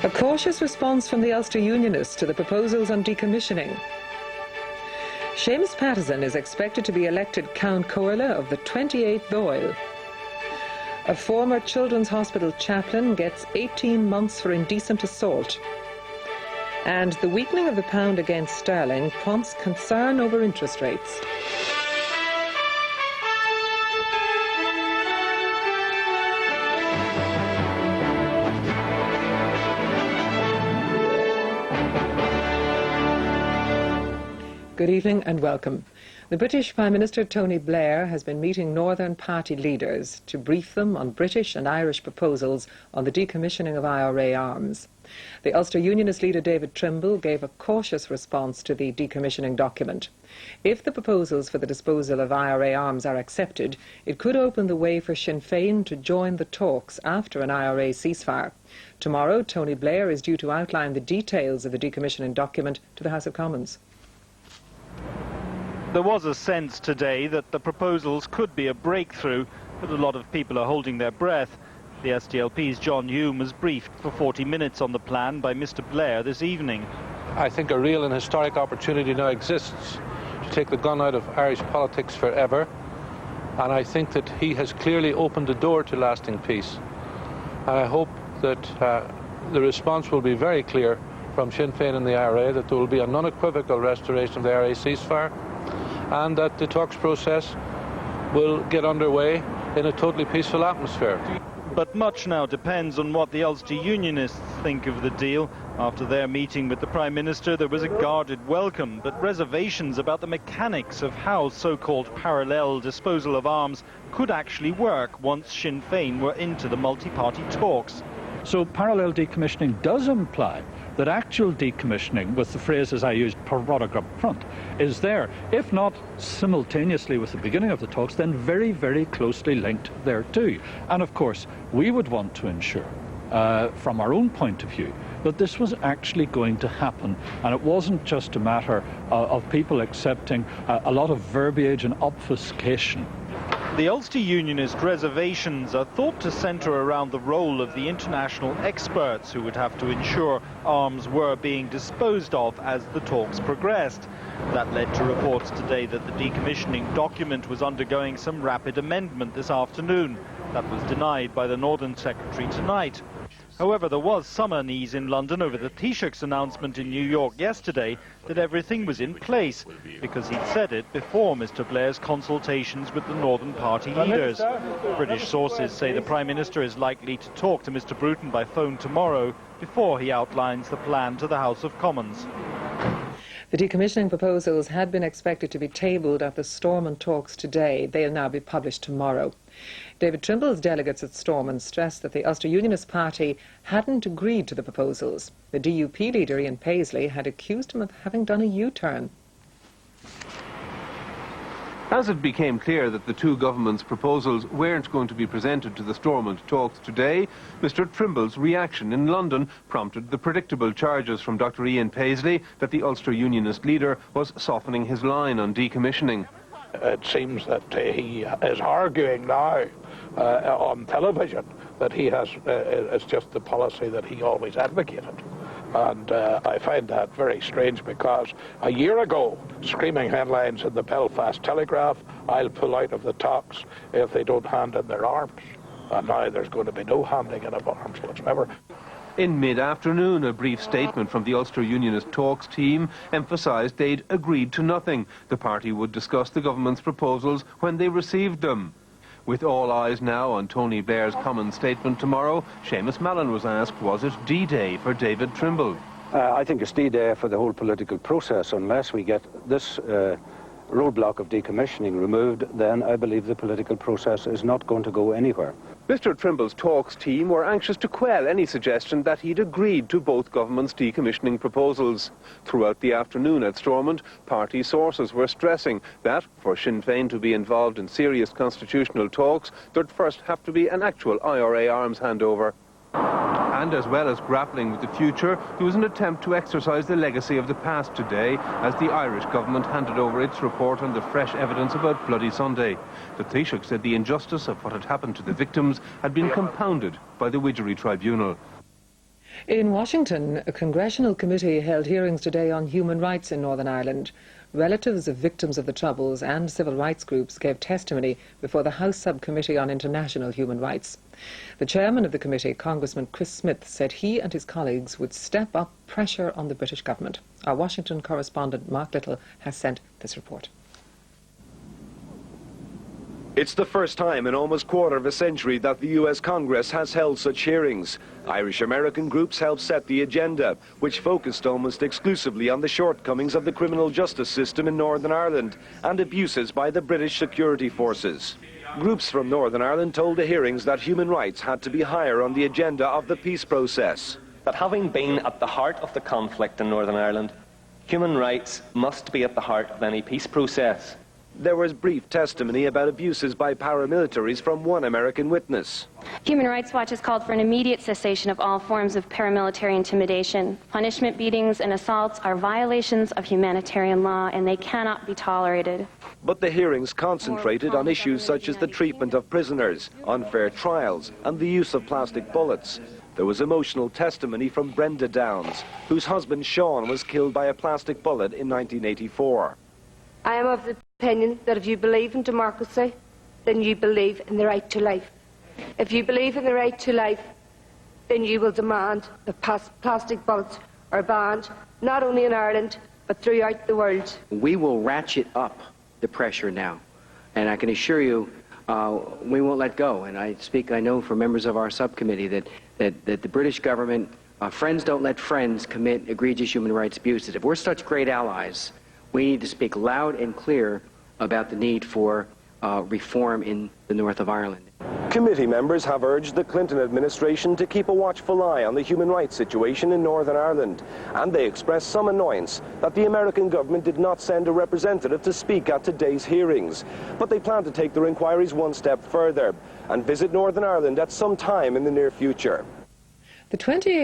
A cautious response from the Ulster Unionists to the proposals on decommissioning. Seamus Pattison is expected to be elected Count Comhairle of the 28th Dáil. A former Children's Hospital chaplain gets 18 months for indecent assault. And the weakening of the pound against sterling prompts concern over interest rates. Good evening and welcome. The British Prime Minister Tony Blair has been meeting Northern Party leaders to brief them on British and Irish proposals on the decommissioning of IRA arms. The Ulster Unionist leader David Trimble gave a cautious response to the decommissioning document. If the proposals for the disposal of IRA arms are accepted, it could open the way for Sinn Féin to join the talks after an IRA ceasefire. Tomorrow, Tony Blair is due to outline the details of the decommissioning document to the House of Commons. There was a sense today that the proposals could be a breakthrough, but a lot of people are holding their breath. The SDLP's John Hume was briefed for 40 minutes on the plan by Mr Blair this evening. I think a real and historic opportunity now exists to take the gun out of Irish politics forever, and I think that he has clearly opened the door to lasting peace. And I hope that the response will be very clear from Sinn Féin and the IRA that there will be an unequivocal restoration of the IRA ceasefire, and that the talks process will get underway in a totally peaceful atmosphere. But much now depends on what the Ulster Unionists think of the deal. After their meeting with the Prime Minister, there was a guarded welcome, but reservations about the mechanics of how so-called parallel disposal of arms could actually work once Sinn Féin were into the multi-party talks. So parallel decommissioning does imply that actual decommissioning, with the phrases I used, parodic up front, is there. If not simultaneously with the beginning of the talks, then very, very closely linked thereto. And of course, we would want to ensure, from our own point of view, that this was actually going to happen, and it wasn't just a matter of people accepting a lot of verbiage and obfuscation. The Ulster Unionist reservations are thought to centre around the role of the international experts who would have to ensure arms were being disposed of as the talks progressed. That led to reports today that the decommissioning document was undergoing some rapid amendment this afternoon. That was denied by the Northern Secretary tonight. However, there was some unease in London over the Taoiseach's announcement in New York yesterday that everything was in place, because he'd said it before Mr Blair's consultations with the Northern Party leaders. British sources say the Prime Minister is likely to talk to Mr Bruton by phone tomorrow before he outlines the plan to the House of Commons. The decommissioning proposals had been expected to be tabled at the Stormont talks today. They'll now be published tomorrow. David Trimble's delegates at Stormont stressed that the Ulster Unionist Party hadn't agreed to the proposals. The DUP leader Ian Paisley had accused him of having done a U-turn. As it became clear that the two governments' proposals weren't going to be presented to the Stormont talks today, Mr Trimble's reaction in London prompted the predictable charges from Dr Ian Paisley that the Ulster Unionist leader was softening his line on decommissioning. It seems that he is arguing now on television that he has, it's just the policy that he always advocated. And I find that very strange, because a year ago, screaming headlines in the Belfast Telegraph, "I'll pull out of the talks if they don't hand in their arms." And now there's going to be no handing in of arms whatsoever. In mid-afternoon, a brief statement from the Ulster Unionist talks team emphasised they'd agreed to nothing. The party would discuss the government's proposals when they received them. With all eyes now on Tony Blair's common statement tomorrow, Seamus Mallon was asked, was it D-Day for David Trimble? I think it's D-Day for the whole political process. Unless we get this roadblock of decommissioning removed, then I believe the political process is not going to go anywhere. Mr Trimble's talks team were anxious to quell any suggestion that he'd agreed to both governments' decommissioning proposals. Throughout the afternoon at Stormont, party sources were stressing that, for Sinn Féin to be involved in serious constitutional talks, there'd first have to be an actual IRA arms handover. And as well as grappling with the future, there was an attempt to exercise the legacy of the past today as the Irish government handed over its report on the fresh evidence about Bloody Sunday. The Taoiseach said the injustice of what had happened to the victims had been compounded by the Widgery Tribunal. In Washington, a congressional committee held hearings today on human rights in Northern Ireland. Relatives of victims of the Troubles and civil rights groups gave testimony before the House Subcommittee on International Human Rights. The chairman of the committee, Congressman Chris Smith, said he and his colleagues would step up pressure on the British government. Our Washington correspondent, Mark Little, has sent this report. It's the first time in almost a quarter of a century that the US Congress has held such hearings. Irish-American groups helped set the agenda, which focused almost exclusively on the shortcomings of the criminal justice system in Northern Ireland and abuses by the British security forces. Groups from Northern Ireland told the hearings that human rights had to be higher on the agenda of the peace process. But having been at the heart of the conflict in Northern Ireland, human rights must be at the heart of any peace process. There was brief testimony about abuses by paramilitaries from one American witness. Human Rights Watch has called for an immediate cessation of all forms of paramilitary intimidation. Punishment, beatings, and assaults are violations of humanitarian law, and they cannot be tolerated. But the hearings concentrated on issues such as the treatment of prisoners, unfair trials, and the use of plastic bullets. There was emotional testimony from Brenda Downs, whose husband Sean was killed by a plastic bullet in 1984. I am of the opinion that if you believe in democracy, then you believe in the right to life. If you believe in the right to life, then you will demand that plastic bullets are banned, not only in Ireland, but throughout the world. We will ratchet up the pressure now, and I can assure you we won't let go. And I know for members of our subcommittee that the British government, friends don't let friends commit egregious human rights abuses. If we're such great allies, we need to speak loud and clear about the need for reform in the north of Ireland. Committee members have urged the Clinton administration to keep a watchful eye on the human rights situation in Northern Ireland, and they expressed some annoyance that the American government did not send a representative to speak at today's hearings. But they plan to take their inquiries one step further and visit Northern Ireland at some time in the near future. The 28